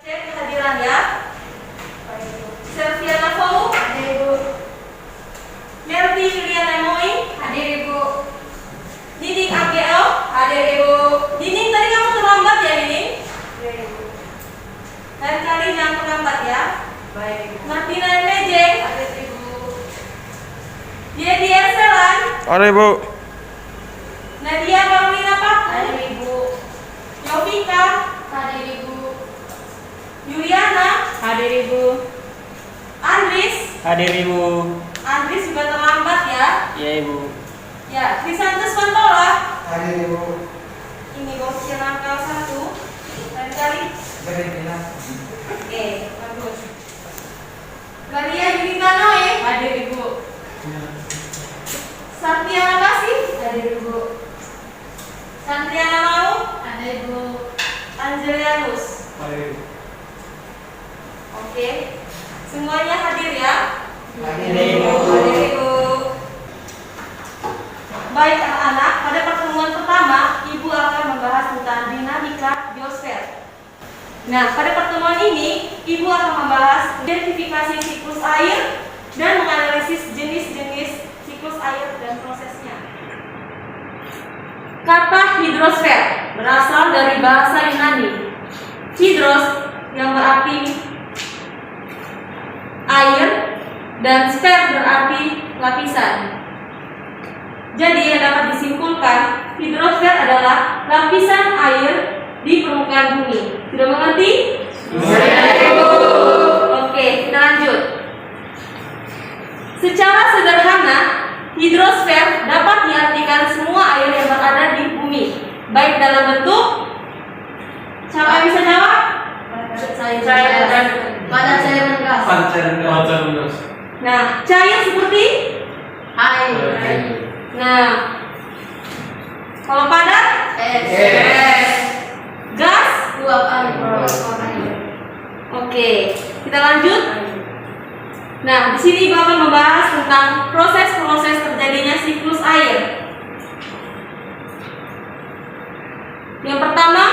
Cek kehadiran ya. Selviana Fou, Hadir Ibu. Melty Juliana Moi, Hadir Ibu. Nining AGL, Hadir Ibu. Nining tadi kamu terlambat ya Nining? Hadir Ibu. Lain kali jangan terlambat ya. Baik Ibu. Martina Mejeng, Hadir Ibu. Yedi Erselan, Ada Ibu. Nadia Paulina Pak, Hadir Ibu. Yovika, Hadir Ibu. Yuliana, Hadir Ibu. Andris, Hadir Ibu. Andris juga terlambat ya. Iya Ibu. Ya, Krisantus Pantola, Hadir Ibu. ini bos angka 1. Lain kali. Berhentilah. Oke, bagus. Maria Yulita Noe, Hadir Ibu. Satya Makasih, Hadir Ibu. Santriana Mau, Hadir Ibu. Angelianus. Hadir Ibu. Oke, semuanya hadir ya. Hadir Ibu. Hadir Ibu. Baik anak-anak, pada pertemuan pertama Ibu akan membahas tentang dinamika biosfer. Nah, pada pertemuan ini Ibu akan membahas identifikasi siklus air dan menganalisis jenis-jenis siklus air dan prosesnya. Kata hidrosfer berasal dari bahasa Yunani. Hidros yang berarti air dan sfer berarti lapisan. Jadi yang dapat disimpulkan, hidrosfer adalah lapisan air di permukaan bumi. Sudah mengerti? Oke, kita lanjut. Secara sederhana, hidrosfer dapat diartikan semua air yang berada di bumi, baik dalam bentuk. Siapa yang bisa jawab? Cair dan padat cair dan gas. Pancar. Nah, cair seperti. Air. Nah, kalau padat, Es. gas. Uap air. Oke, kita lanjut. Nah, di sini Ibu akan membahas tentang proses-proses terjadinya siklus air. Yang pertama,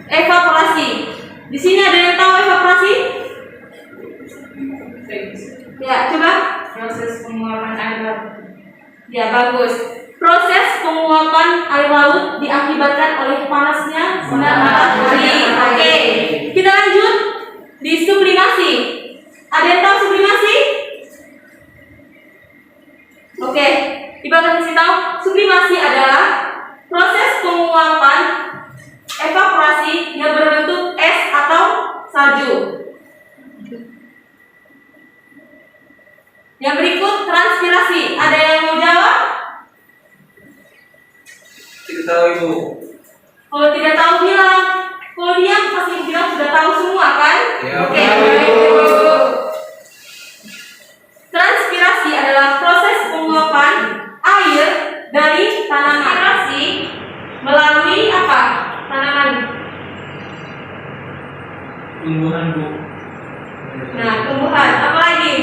evaporasi. Di sini ada yang tahu evaporasi? Ya, coba. Proses penguapan air laut. Ya, bagus. Proses penguapan air laut diakibatkan oleh panasnya sinar matahari. Oke, kita lanjut di sublimasi. Ada yang tahu sublimasi? Oke, Ibu akan kasih tahu. Sublimasi adalah proses penguapan evaporasi yang berbentuk es atau salju. Yang berikut transpirasi. Ada yang mau jawab? Tidak tahu Ibu. Kalau tidak tahu bilang. Kalau dia pasti bilang sudah tahu semua kan? Ya, Oke. Ibu. Transpirasi adalah proses penguapan air dari tanaman. Melalui apa? Tanaman. Tumbuhan Bu. Nah, tumbuhan. Apa lagi?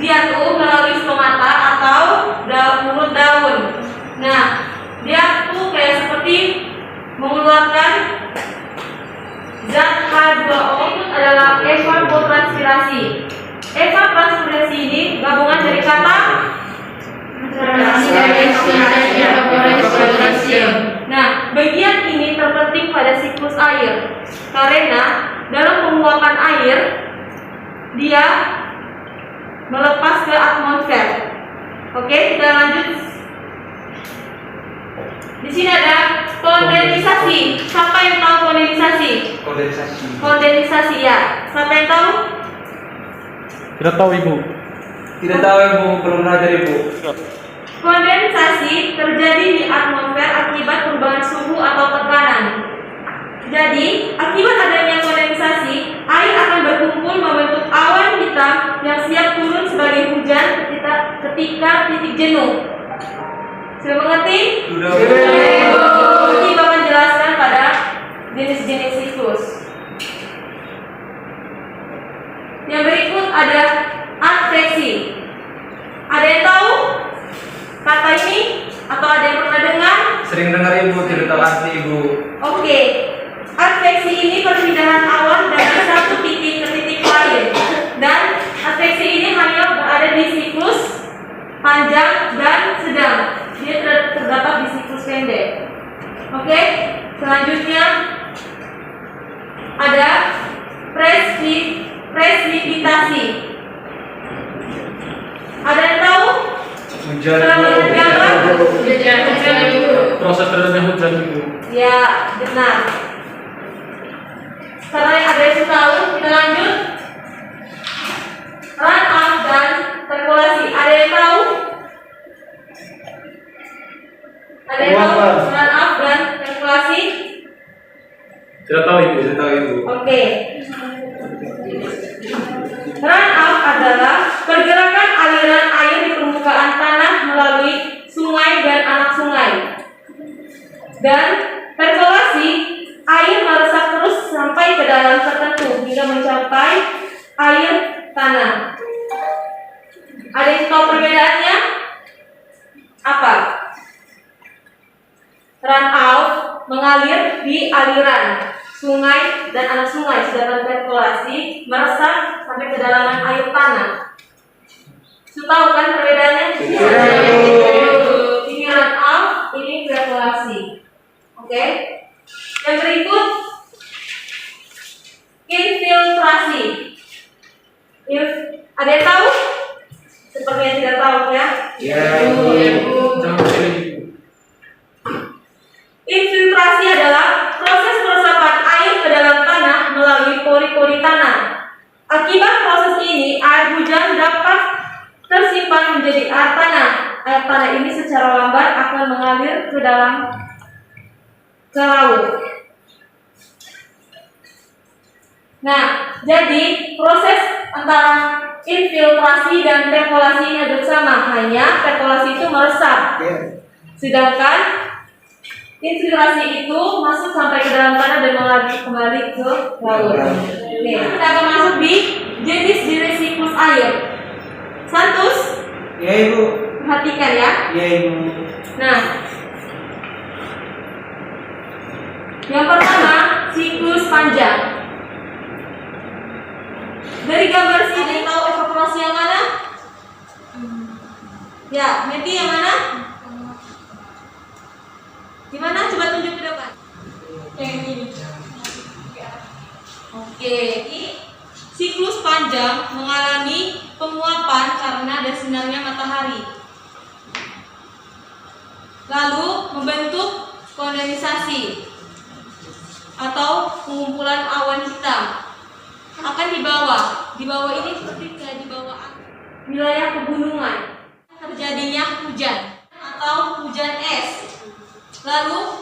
Dia tuh melalui stomata atau mulut daun. Nah, dia tuh kayak seperti mengeluarkan zat H2O. Itu adalah evapotranspirasi. Evapotranspirasi ini gabungan dari kata. Nah, bagian ini terpenting pada siklus air karena dalam penguapan air dia melepas ke atmosfer. Oke, kita lanjut. Di sini ada kondensasi. Siapa yang tahu kondensasi? Kondensasi. Kondensasi ya. Siapa yang tahu? Tidak tahu Ibu. Tidak tahu Ibu, belum belajar Ibu. Kondensasi terjadi di atmosfer akibat perubahan suhu atau tekanan. Jadi, akibat adanya kondensasi, air akan berkumpul membentuk awan hitam yang siap turun sebagai hujan ketika titik jenuh. Sudah mengerti? Sudah. Nanti akan jelaskan pada jenis-jenis siklus. Yang berikut ada adveksi. Ada yang tahu kata ini atau ada yang pernah Sering dengar ibu, tidak tahu arti ibu. Oke, adveksi ini perpindahan awan dari satu titik ke titik lain, dan adveksi ini hanya berada di siklus panjang dan sedang. Dia terdapat di siklus pendek. Oke, selanjutnya ada presipitasi. Ada yang tahu? Hujan Proses terjadinya hujan ibu. Ya, benar. Sekarang yang ada yang tahu, kita lanjut. Run up dan sirkulasi. Ada yang tahu? Ada yang tahu? Run up dan sirkulasi? Tidak tahu ibu. Tidak tahu ibu. Oke. Run up adalah pergerakan aliran air di permukaan tanah melalui sungai dan anak sungai. Dan perkolasi, air meresap terus sampai ke dalam tertentu hingga mencapai air tanah. Ada yang tahu perbedaannya? Apa? Run out mengalir di aliran sungai dan anak sungai, sedangkan perkolasi meresap sampai kedalaman air tanah. Sudah tahu kan perbedaannya? Ini run out, ini perkolasi. Oke. Yang berikut infiltrasi. Ada yang tahu? Sepertinya tidak tahu ya. Ya. Jangan pilih ibu. Infiltrasi adalah proses peresapan air ke dalam tanah melalui pori-pori tanah. Akibat proses ini, air hujan dapat tersimpan menjadi air tanah. Air tanah ini secara lambat akan mengalir ke laut. Nah, jadi proses antara infiltrasi dan perkolasi ini hampir sama, hanya perkolasi itu meresap, sedangkan infiltrasi itu masuk sampai ke dalam tanah dan mengalir kembali ke laut. Oke, kita akan masuk di jenis-jenis siklus air. Santus, Ya ibu. perhatikan ya. Ya ibu. Nah, yang pertama siklus panjang. Dari gambar sini tahu evaporasi yang mana? Ya, Meti yang mana? Gimana? Coba tunjuk ke depan. Yang ini. Oke, ini siklus panjang mengalami penguapan karena ada sinarnya matahari. Lalu membentuk kondensasi atau pengumpulan awan hitam. Akan di bawah ini seperti kayak di bawah wilayah pegunungan terjadinya hujan atau hujan es. Lalu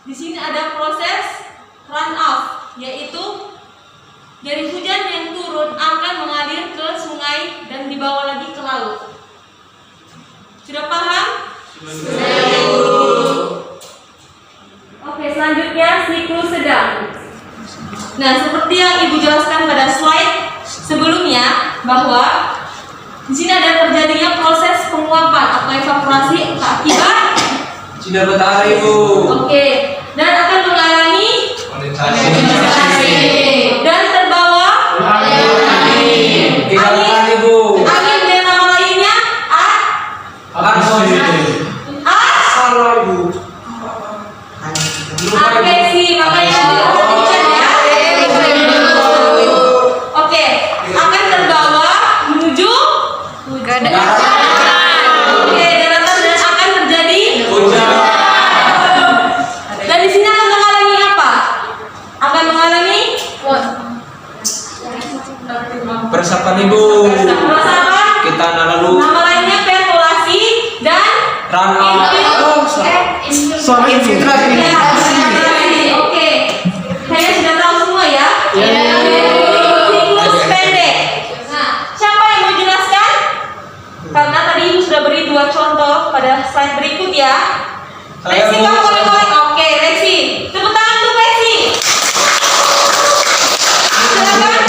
di sini ada proses run off, yaitu dari hujan yang turun akan mengalir ke sungai dan dibawa lagi ke laut. Sudah paham? Oke, selanjutnya siklus sedang. Nah, seperti yang Ibu jelaskan pada slide sebelumnya, bahwa di sini ada terjadinya proses penguapan atau evaporasi akibat Sinar matahari ibu. oke, dan akan mengalami Kondensasi. dan terbawa Angin ibu. angin dan nama lainnya Salah ibu. adveksi. Makanya perhatikan ya. Oke, akan terbawa menuju Ke depan. oke daratan dan akan terjadi Hujan. dan di sini akan mengalami apa? Akan mengalami Peresapan ibu. peresapan. Kita lalu Nama lainnya perkolasi dan run out. Infiltrasi. Oke, kalian sudah tahu semua ya? Siklus pendek. Nah, siapa yang mau jelaskan? Karena tadi Ibu sudah beri 2 contoh pada slide berikut ya. Saya Rexi, mau. kamu boleh. Oke, Rexi. Tepuk tangan untuk Rexi. Silakan.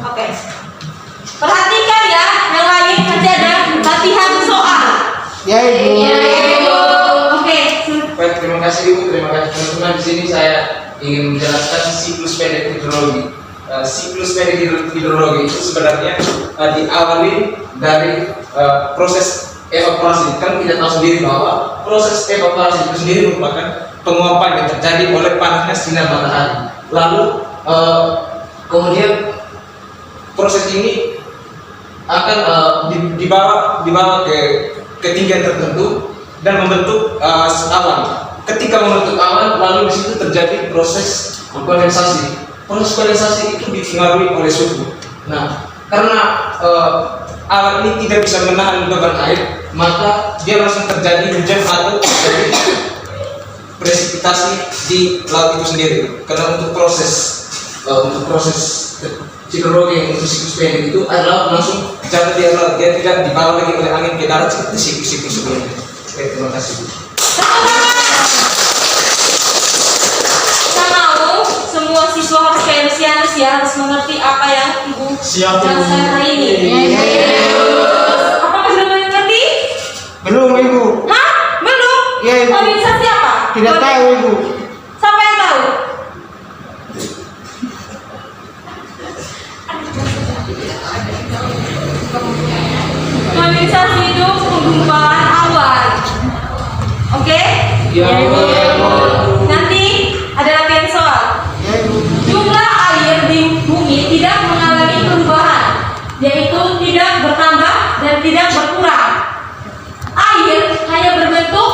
Oke. Perhatikan ya, yang lain nanti ada latihan kasih Ibu, terima kasih teman-teman. Di sini saya ingin menjelaskan siklus pendek hidrologi. Siklus pendek hidrologi itu sebenarnya diawali dari proses evaporasi. Kan kita tahu sendiri bahwa proses evaporasi itu sendiri merupakan penguapan yang terjadi oleh panasnya sinar matahari. Lalu kemudian proses ini akan dibawa ke ketinggian tertentu dan membentuk awan. Ketika membentuk awan, lalu di situ terjadi proses kondensasi. Proses kondensasi itu dipengaruhi oleh suhu. Nah, karena awan ini tidak bisa menahan beban air, maka dia langsung terjadi hujan atau terjadi presipitasi di laut itu sendiri. Karena untuk proses hidrologi untuk siklus pendek itu adalah langsung jatuh di laut, dia tidak dibawa lagi oleh angin ke darat seperti siklus sebelumnya. Oke, terima kasih. Saya mau semua siswa harus kayak Lucianus ya, harus mengerti apa yang Ibu jelaskan hari ini. Apakah sudah mengerti? Belum, Ibu. Hah? Belum? Iya, Ibu. Organisasi apa? Tidak tahu, Ibu. Siapa yang tahu? Kondensasi itu penggumpalan awan. Oke? Ya, Nanti ada latihan soal. Jumlah air di bumi tidak mengalami perubahan, yaitu tidak bertambah dan tidak berkurang. Air hanya berbentuk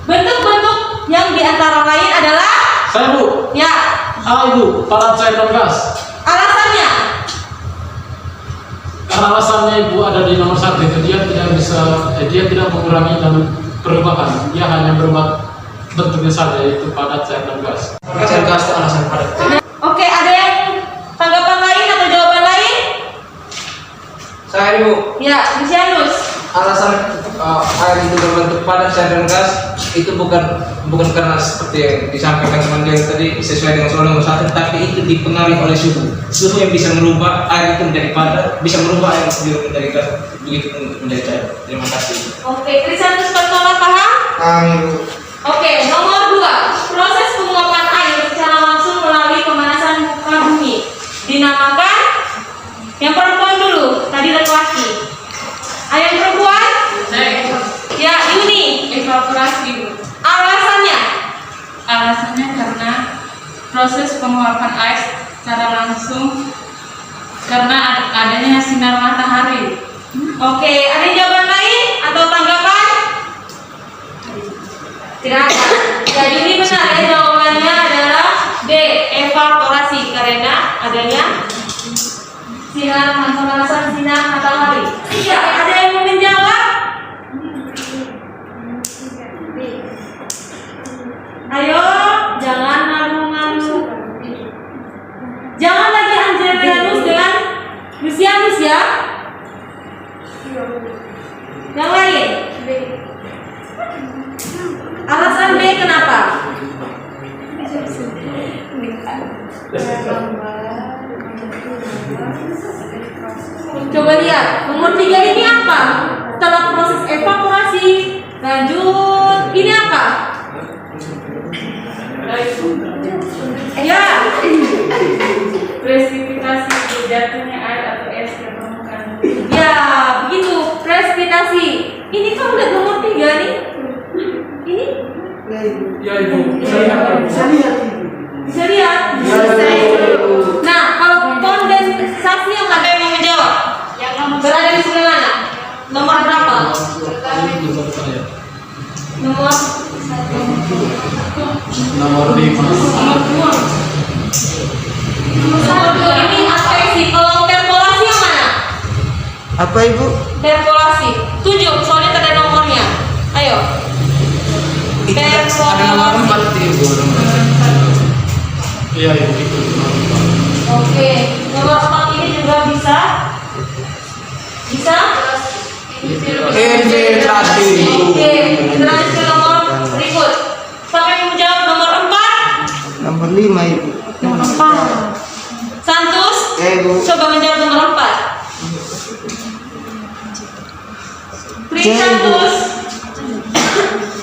bentuk-bentuk yang diantara lain adalah Saya Bu. ya. Ibu, padat cair dan gas. Alasannya Karena alasannya Ibu ada di nomor 1 itu dia tidak mengurangi dan perubahan, dia hanya berubah bentuknya saja, yaitu padat cair dan gas. Cair gas itu alasan padat. Oke, ada yang tanggapan lain atau jawaban lain? Saya Ibu, Ya, Lucianus. alasan air itu berbentuk padat cair dan gas itu bukan karena seperti yang disampaikan teman yang tadi sesuai dengan soal nomor 1, tapi itu dipengaruhi oleh suhu yang bisa merubah air itu menjadi padat, bisa merubah air itu menjadi gas, begitu untuk menjadi cair. Terima kasih. Oke, Lucianus pertama paham? Ibu. Oke, nomor 2. Proses penguapan air secara langsung melalui pemanasan muka bumi dinamakan, yang perempuan dulu, tadi laki-laki. Yang perempuan? Ya, Yuni. Evaporasi, Bu. Alasannya? Alasannya karena proses penguapan air secara langsung karena adanya sinar matahari. Oke, ada jawaban lain atau tanggapan? Tidak ada. Ya, Yuni benar ya, jawabannya adalah D, evaporasi, karena adanya pemanasan sinar matahari. Iya, ada yang mau menjawab? Ayo, jangan ngadu-ngadu. Jangan lagi Angelianus dengan Lucianus ya. Yang lain? Alasan B kenapa? Coba lihat, nomor 3 ini apa? Setelah proses evaporasi, lanjut, ini apa? Ya, Presipitasi jatuhnya air atau es ke permukaan. ya, begitu, presipitasi. Ini kan udah nomor 3 nih. Ini Ya Ibu. Bisa lihat, Ibu. bisa lihat. Nah, kalau kondensasi yang ada yang mau menjawab, Yang nomor berada di sebelah mana? Nomor berapa? Nomor Nomor 5. nomor 2 ini aspeksi. Kalau interpolasi yang mana? Apa, Ibu? Interpolasi. 7, soalnya ada nomornya. Ayo. Ada nomor 4 Ibu. Iya Ibu, itu nomor 4. Oke, nomor 4 ini juga bisa. Bisa? Infiltrasi. Oke, kita lanjut ke nomor berikut. Siapa yang mau jawab nomor 4? Nomor 5, Ibu. Santus, Ibu. coba menjawab nomor 4. Santus.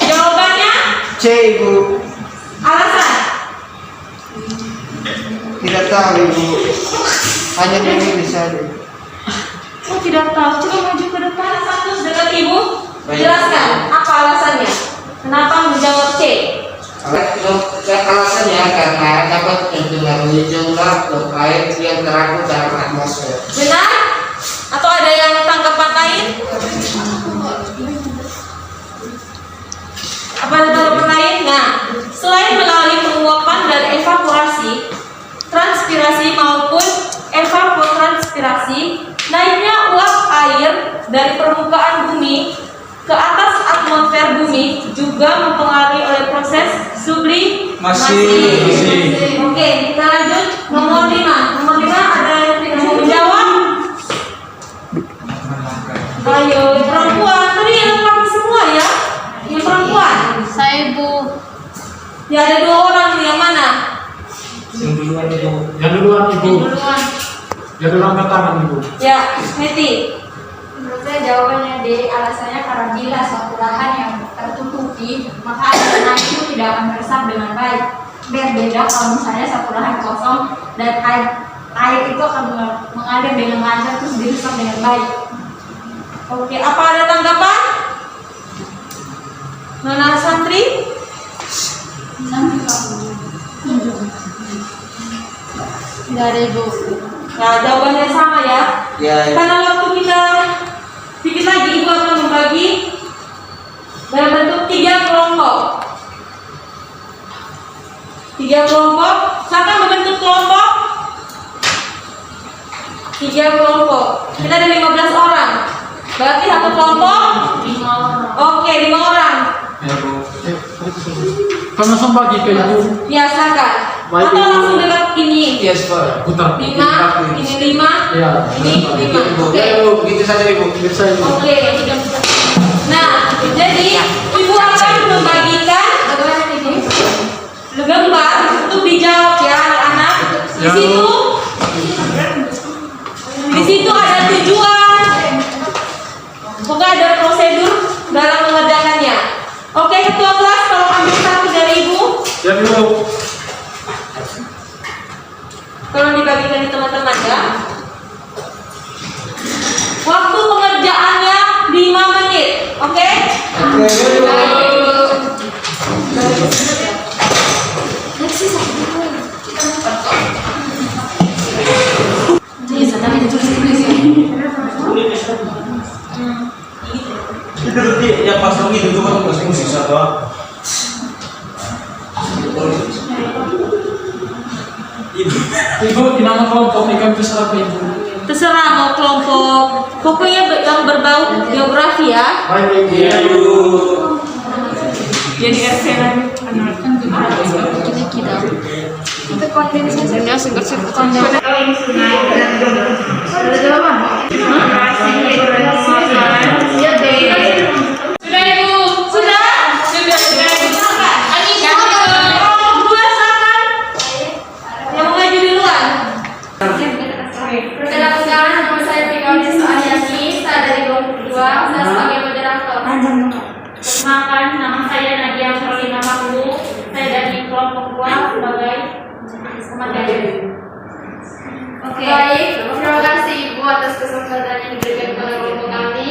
Jawabannya C Ibu. Alasan? Tidak tahu Ibu. Hanya memilih saja. Oh, tidak tahu. Coba maju ke depan satu dekat Ibu. Jelaskan apa alasannya. Kenapa menjawab C? Alasannya karena dapat mempengaruhi jumlah blok air yang terangkut dalam atmosfer. Benar? Atau ada yang tanggapan lain? Apa ada tanggapan lain? Nah, selain melalui penguapan dan evaporasi, transpirasi maupun evapotranspirasi, naiknya uap air dari permukaan bumi ke atas atmosfer bumi juga mempengaruhi oleh proses sublimasi. Oke, kita lanjut nomor 5. Nomor 5 ada yang mau menjawab? Ayo, perempuan. Tadi yang laki semua ya? Yang perempuan? Saya Ibu. Ya ada 2 orang nih, yang mana? Yang duluan Ibu. Duluan. Yang duluan ke tangan Ibu. Ya, Meti. Menurut saya jawabannya D, alasannya karena bila suatu lahan yang tertutupi, maka air itu tidak akan meresap dengan baik. Berbeda kalau misalnya satu lahan kosong dan air itu akan mengalir dengan lancar terus diresap dengan baik. Oke, apa ada tanggapan? Nona Santri? Tidak ada Ibu. Nah, jawabannya sama ya. Ya, Karena waktu kita sedikit lagi, Ibu akan membagi dalam bentuk 3 kelompok. 3 kelompok. Siapa membentuk kelompok? 3 kelompok. Kita ada 15 orang. Berarti satu kelompok? 5 orang. Oke, 5 orang. Ya Bu. Kamu langsung bagi ke Ibu. Ya, silakan. Baik, Atau Ibu. langsung dekat ini. Yes, Pak. Putar. 5, ini 5, Iya. ini 5. Oke. Ya, Ibu, begitu saja Ibu. Bisa Ibu. Oke. Nah, jadi Ibu akan membagikan gambar untuk dijawab ya anak-anak. Di Ya. situ ada tujuan. Pokoknya ada prosedur dalam mengerjakannya. Oke, ketua kelas tolong ambil satu dari Ibu. Ya Ibu. Tolong dibagikan di teman-teman ya. Waktu pengerjaannya 5 menit. Oke? Yang pas lagi itu kan masih musik satu. Ibu di nama kelompok ikan besar apa Ibu? Terserah mau kelompok. Pokoknya yang berbau geografi ya. Baik Ibu. Iya Ibu. Jadi RC lagi. Itu kondensasinya singkat-singkat saja. Kalau ini sungai dan ada jawaban. Ya, sudah Ibu. Sudah. Sudah Ibu. Dua silakan. Yang mau maju duluan. Perkenalkan, nama saya Fikaulis Soalyani, saya dari kelompok 2, saya sebagai moderator. Perkenalkan, nama saya Nadia Carolina Mahlu. Saya dari kelompok 2 sebagai komandan. Oke. Baik, terima kasih Ibu atas kesempatan yang diberikan kepada kelompok kami.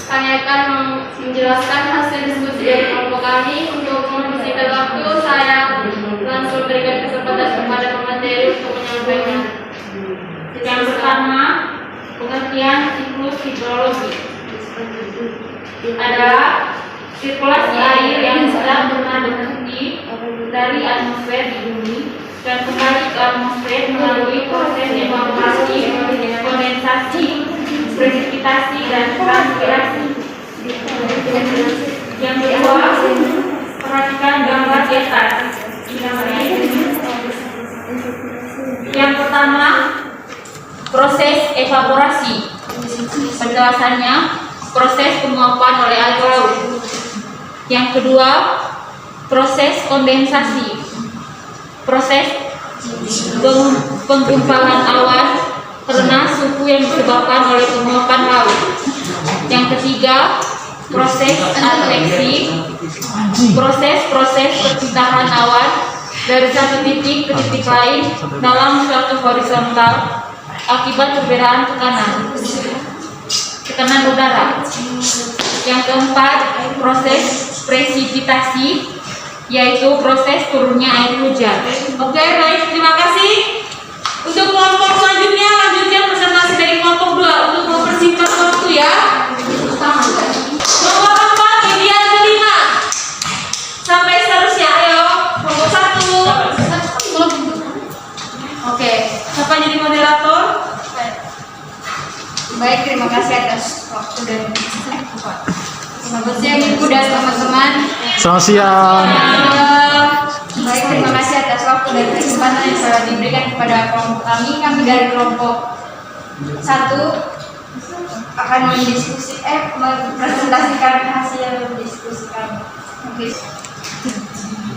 Kami akan menjelaskan hasil diskusi dari kelompok kami. Untuk mempersingkat waktu, saya langsung berikan kesempatan kepada pemateri untuk menyampaikan. Yang pertama, pengertian siklus hidrologi adalah sirkulasi air yang sedang berhenti dari atmosfer di bumi dan kembali ke atmosfer melalui proses evaporasi, kondensasi, presipitasi, dan transpirasi. Yang kedua, perhatikan gambar di atas. Yang pertama, proses evaporasi. Penjelasannya, proses penguapan oleh air laut. Yang kedua, proses kondensasi. Proses penggumpalan awan karena suhu yang disebabkan oleh penguapan laut. Yang ketiga, proses adveksi, proses perpindahan awan dari satu titik ke titik lain dalam suatu horizontal akibat perbedaan tekanan udara. Yang keempat, proses presipitasi, yaitu proses turunnya air hujan. Oke, baik, terima kasih. Untuk kelompok selanjutnya, lanjutkan presentasi dari kelompok 2 untuk mempersingkat waktu ya. Kelompok 4, ideal kelima. Sampai seterusnya, ayo. Kelompok 1. Oke, Siapa jadi moderator? baik, terima kasih atas waktu dan selamat siang Ibu dan teman-teman. Selamat siang. Baik, terima kasih atas waktu dan kesempatan yang telah diberikan kepada kelompok kami. Kami dari kelompok 1 akan mempresentasikan hasil diskusi kami. Oke.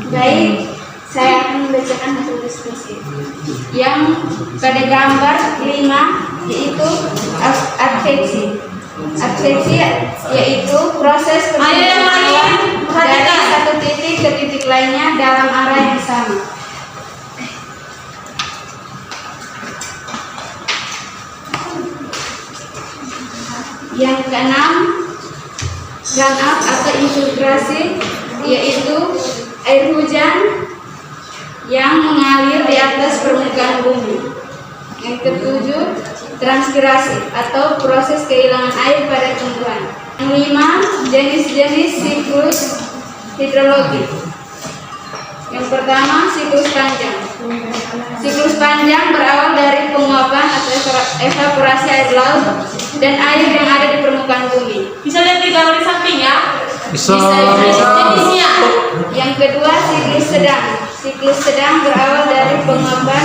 Baik, saya akan membacakan hasil diskusi. Yang pada gambar 5 yaitu adveksi. Adveksi yaitu proses Ayo yang lain, dari perhatikan. satu titik ke titik lainnya dalam arah yang sama. Yang keenam, run up atau infiltrasi, yaitu air hujan yang mengalir di atas permukaan bumi. Yang ketujuh, transpirasi atau proses kehilangan air pada tumbuhan. Yang lima, jenis-jenis siklus hidrologi. Yang pertama, siklus panjang. Siklus panjang berawal dari penguapan atau evaporasi air laut dan air yang ada di permukaan bumi. Bisa lihat di galeri samping ya. Bisa. Jenis-jenisnya. Yang kedua, siklus sedang. Siklus sedang berawal dari penguapan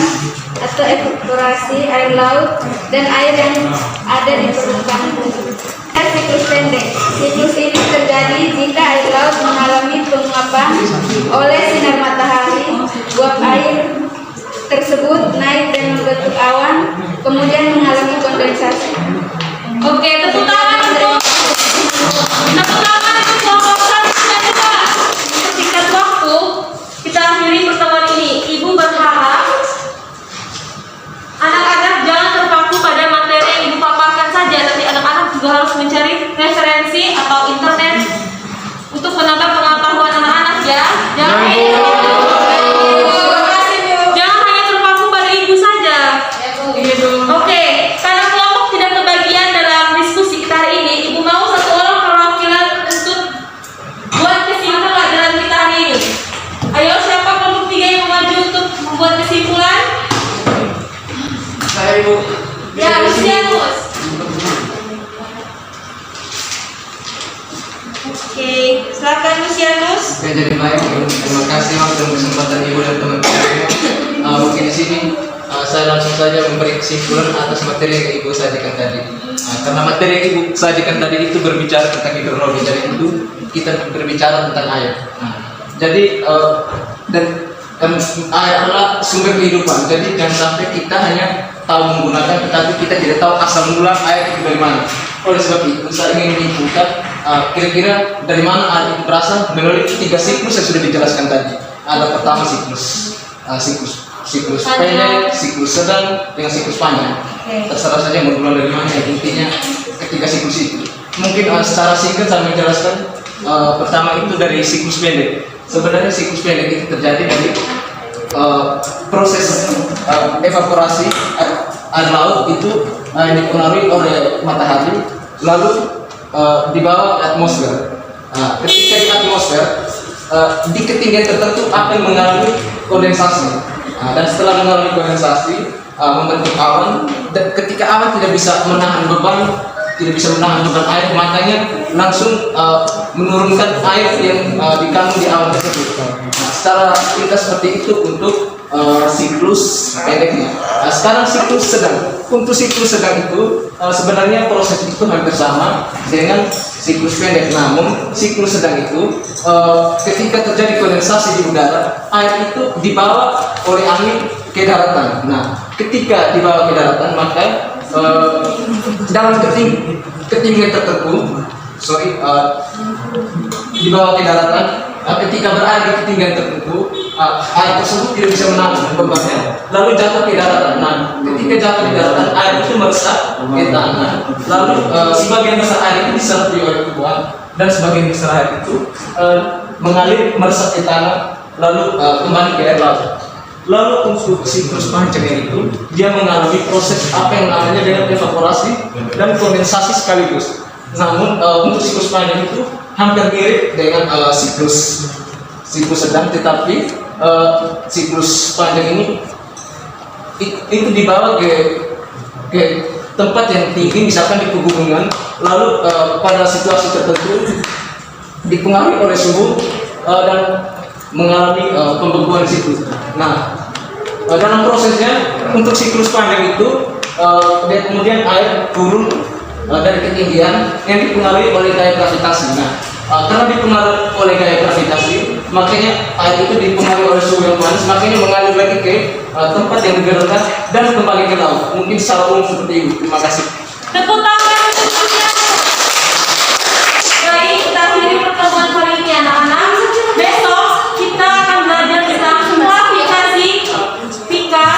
atau evaporasi air laut dan air yang ada di permukaan bumi. Siklus pendek. Siklus ini terjadi jika air laut mengalami penguapan oleh sinar matahari, uap air tersebut naik dan membentuk awan, kemudian mengalami kondensasi. Oke, tepuk tangan untuk kelompok 1 dan 2. Singkat waktu, kita akhiri pertemuan ini. Ibu berharap anak-anak jangan terpaku pada materi yang ibu paparkan saja, tapi anak-anak juga harus mencari referensi atau internet untuk menambah pengetahuan anak-anak ya. Jangan jangan hanya terpaku pada ibu saja. Oke, karena kelompok tidak kebagian dalam diskusi kita hari ini, ibu mau satu orang perwakilan untuk buat kesimpulan dalam kita hari ini. Ayo, siapa kelompok 3 yang maju untuk membuat kesimpulan? Saya Ibu. Ya, Lucianus. Oke, silakan Lucianus. Oke, jadi baik. Terima kasih waktu dan kesempatan Ibu dan teman-teman. Mungkin di sini saya langsung saja memberi kesimpulan atas materi yang Ibu sajikan tadi. Karena materi yang Ibu sajikan tadi itu berbicara tentang hidrologi, jadi itu kita berbicara tentang air. Jadi dan air adalah sumber kehidupan. Jadi jangan sampai kita hanya tahu menggunakan, tetapi kita tidak tahu asal mula air itu dari mana. Oleh sebab itu saya ingin menyimpulkan kira-kira dari mana air itu berasal melalui 3 siklus yang sudah dijelaskan tadi. Ada pertama siklus pendek, siklus sedang, dengan siklus panjang. Terserah saja mau mulai dari mana. Intinya ketiga siklus itu. Mungkin secara singkat saya menjelaskan. Pertama itu dari siklus pendek. Sebenarnya siklus pendek itu terjadi dari proses evaporasi air laut itu dipengaruhi oleh matahari, lalu dibawa ke atmosfer. Ketika di atmosfer, di ketinggian tertentu akan mengalami kondensasi. Dan setelah mengalami kondensasi, membentuk awan. Dan ketika awan tidak bisa menahan beban air, makanya langsung menurunkan air yang dikandung di awan tersebut. Secara ringkas seperti itu untuk siklus pendeknya. Sekarang siklus sedang. Untuk siklus sedang itu sebenarnya proses itu hampir sama dengan siklus pendek. Namun siklus sedang itu ketika terjadi kondensasi di udara, air itu dibawa oleh angin ke daratan. Nah, ketika dibawa ke daratan, maka dalam ketinggian tertentu dibawa ke daratan. Ketika berada di ketinggian tertentu, air tersebut tidak bisa menahan bebannya, lalu jatuh ke daratan. Nah, ketika jatuh di daratan, air itu meresap ke tanah, lalu sebagian besar air itu diserap oleh tubuhan, dan sebagian besar air itu mengalir meresap ke tanah, lalu kembali ke air laut. Lalu untuk siklus panjang itu, dia mengalami proses apa yang namanya dengan evaporasi dan kondensasi sekaligus. Namun untuk siklus panjang itu hampir mirip dengan siklus sedang, tetapi siklus panjang ini itu dibawa ke tempat yang tinggi, misalkan di pegunungan, lalu pada situasi tertentu dipengaruhi oleh suhu dan mengalami pembekuan siklus. Nah, dalam prosesnya untuk siklus panjang itu dan kemudian air turun dari ketinggian yang dipengaruhi oleh gaya gravitasi. Nah, karena dipengaruhi oleh gaya gravitasi, makanya air itu dipengaruhi oleh suhu yang panas, makanya mengalir lagi ke tempat yang lebih rendah dan kembali ke laut. Mungkin secara umum seperti itu. Terima kasih. Tepuk tangan untuk Luciano. Baik, kita akhiri pertemuan kali ini anak-anak. Besok kita akan belajar tentang kualifikasi Vika.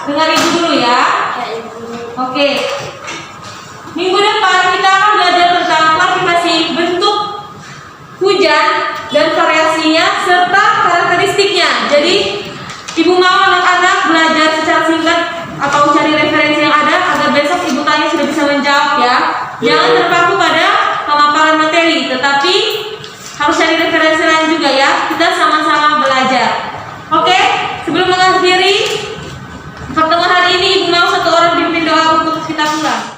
Dengar ibu dulu ya. Oke. Minggu depan kita akan belajar tentang kualifikasi bentuk hujan dan variasinya serta karakteristiknya. Jadi ibu mau anak-anak belajar secara singkat atau cari referensi yang ada agar besok ibu tanya sudah bisa menjawab ya. Jangan terpaku pada pemaparan materi, tetapi harus cari referensi lain juga ya. Kita sama-sama belajar. Oke, sebelum mengakhiri pertemuan hari ini, ibu mau satu orang dipimpin doa untuk kita pulang.